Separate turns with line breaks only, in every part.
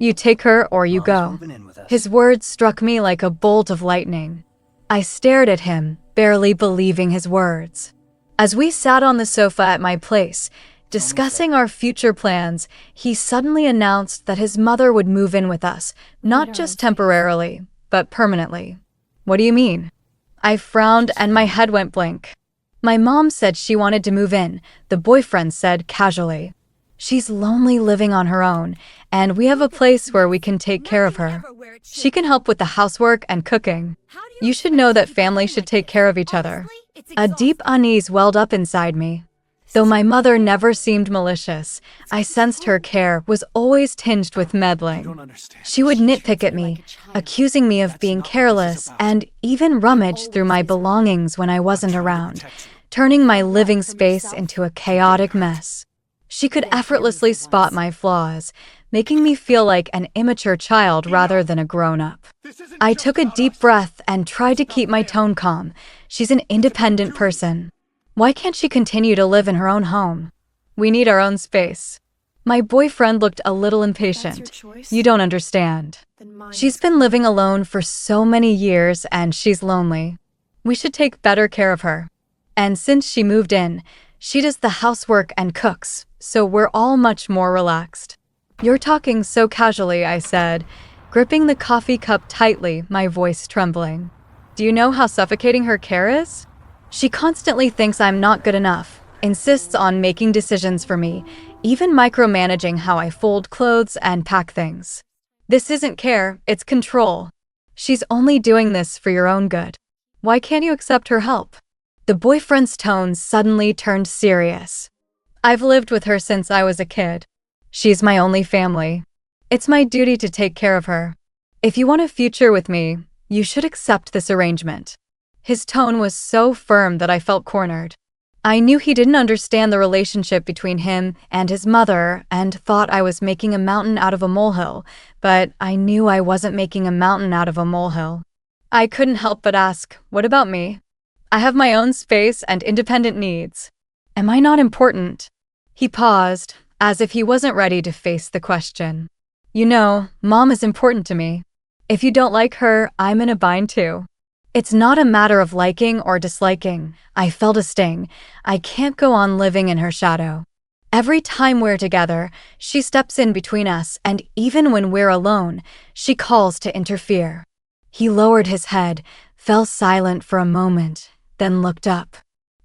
You take her or you
Mom's
go."
moving in with us.
His words struck me like a bolt of lightning. I stared at him, barely believing his words. As we sat on the sofa at my place, discussing our future plans, he suddenly announced that his mother would move in with us, not just temporarily, but permanently. "What do you mean?" I frowned and my head went blank. "My mom said she wanted to move in," the boyfriend said casually. "She's lonely living on her own, and we have a place where we can take care of her. She can help with the housework and cooking. You should know that families should take care of each other." A deep unease welled up inside me. Though my mother never seemed malicious, I sensed her care was always tinged with meddling. She would nitpick at me, accusing me of being careless, and even rummage through my belongings when I wasn't around, turning my living space into a chaotic mess. She could effortlessly spot my flaws, making me feel like an immature child rather than a grown-up. I took a deep breath and tried to keep my tone calm. She's an independent person. Why can't she continue to live in her own home? We need our own space. My boyfriend looked a little impatient. "You don't understand. She's been living alone for so many years and she's lonely. We should take better care of her. And since she moved in, she does the housework and cooks, so we're all much more relaxed." "You're talking so casually," I said, gripping the coffee cup tightly, my voice trembling. "Do you know how suffocating her care is? She constantly thinks I'm not good enough, insists on making decisions for me, even micromanaging how I fold clothes and pack things. This isn't care, it's control. She's only doing this for your own good. Why can't you accept her help?" The boyfriend's tone suddenly turned serious. "I've lived with her since I was a kid. She's my only family. It's my duty to take care of her. If you want a future with me, you should accept this arrangement." His tone was so firm that I felt cornered. I knew he didn't understand the relationship between him and his mother and thought I was making a mountain out of a molehill, but I knew I wasn't making a mountain out of a molehill. I couldn't help but ask, "What about me? I have my own space and independent needs. Am I not important?" He paused, as if he wasn't ready to face the question. "You know, Mom is important to me. If you don't like her, I'm in a bind too." "It's not a matter of liking or disliking." I felt a sting. I can't go on living in her shadow. Every time we're together, she steps in between us, and even when we're alone, she calls to interfere. He lowered his head, fell silent for a moment, then looked up.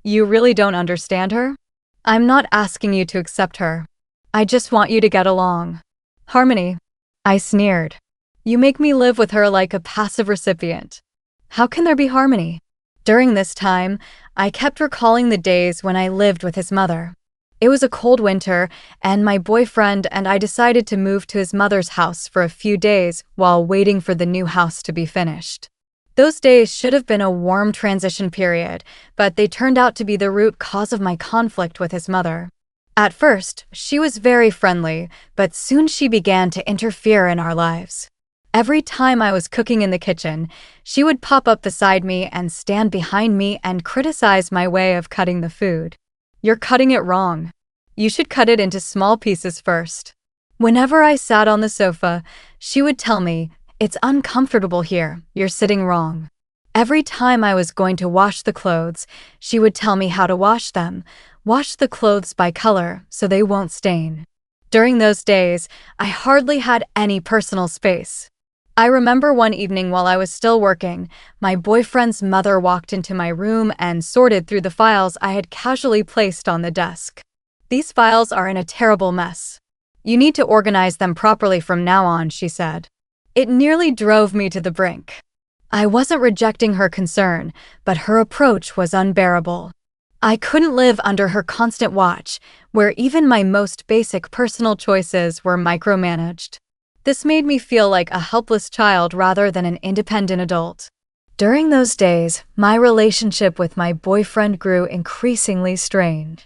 "You really don't understand her? I'm not asking you to accept her. I just want you to get along. Harmony." I sneered. "You make me live with her like a passive recipient. How can there be harmony?" During this time, I kept recalling the days when I lived with his mother. It was a cold winter, and my boyfriend and I decided to move to his mother's house for a few days while waiting for the new house to be finished. Those days should have been a warm transition period, but they turned out to be the root cause of my conflict with his mother. At first, she was very friendly, but soon she began to interfere in our lives. Every time I was cooking in the kitchen, she would pop up beside me and stand behind me and criticize my way of cutting the food. "You're cutting it wrong. You should cut it into small pieces first." Whenever I sat on the sofa, she would tell me, "It's uncomfortable here, you're sitting wrong." Every time I was going to wash the clothes, she would tell me how to wash them. Wash the clothes by color so they won't stain. During those days, I hardly had any personal space. I remember one evening while I was still working, my boyfriend's mother walked into my room and sorted through the files I had casually placed on the desk. "These files are in a terrible mess. You need to organize them properly from now on," she said. It nearly drove me to the brink. I wasn't rejecting her concern, but her approach was unbearable. I couldn't live under her constant watch, where even my most basic personal choices were micromanaged. This made me feel like a helpless child rather than an independent adult. During those days, my relationship with my boyfriend grew increasingly strained.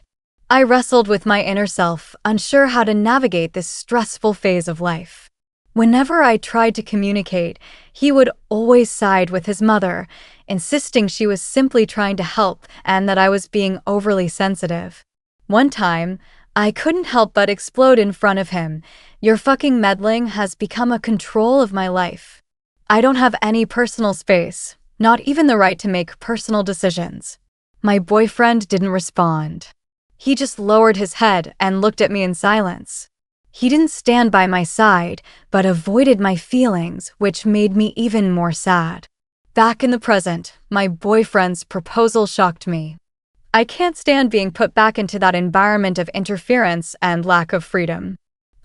I wrestled with my inner self, unsure how to navigate this stressful phase of life. Whenever I tried to communicate, he would always side with his mother, insisting she was simply trying to help and that I was being overly sensitive. One time, I couldn't help but explode in front of him. Your fucking meddling has become a control of my life. I don't have any personal space, not even the right to make personal decisions. My boyfriend didn't respond. He just lowered his head and looked at me in silence. He didn't stand by my side, but avoided my feelings, which made me even more sad. Back in the present, my boyfriend's proposal shocked me. I can't stand being put back into that environment of interference and lack of freedom.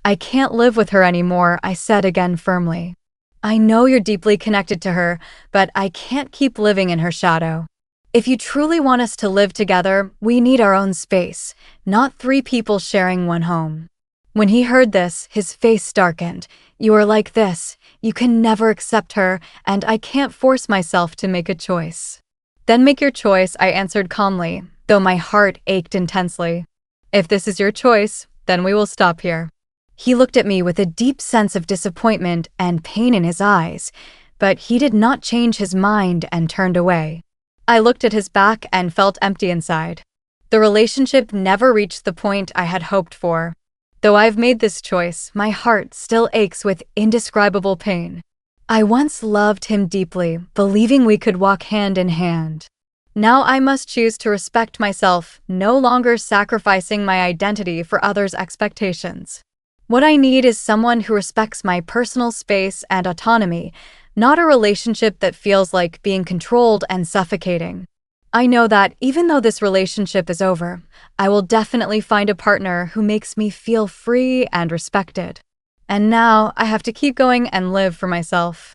I can't live with her anymore, I said again firmly. I know you're deeply connected to her, but I can't keep living in her shadow. If you truly want us to live together, we need our own space, not three people sharing one home. When he heard this, his face darkened. You are like this. You can never accept her, and I can't force myself to make a choice. Then make your choice, I answered calmly, though my heart ached intensely. If this is your choice, then we will stop here. He looked at me with a deep sense of disappointment and pain in his eyes, but he did not change his mind and turned away. I looked at his back and felt empty inside. The relationship never reached the point I had hoped for. Though I've made this choice, my heart still aches with indescribable pain. I once loved him deeply, believing we could walk hand in hand. Now I must choose to respect myself, no longer sacrificing my identity for others' expectations. What I need is someone who respects my personal space and autonomy, not a relationship that feels like being controlled and suffocating. I know that even though this relationship is over, I will definitely find a partner who makes me feel free and respected. And now I have to keep going and live for myself.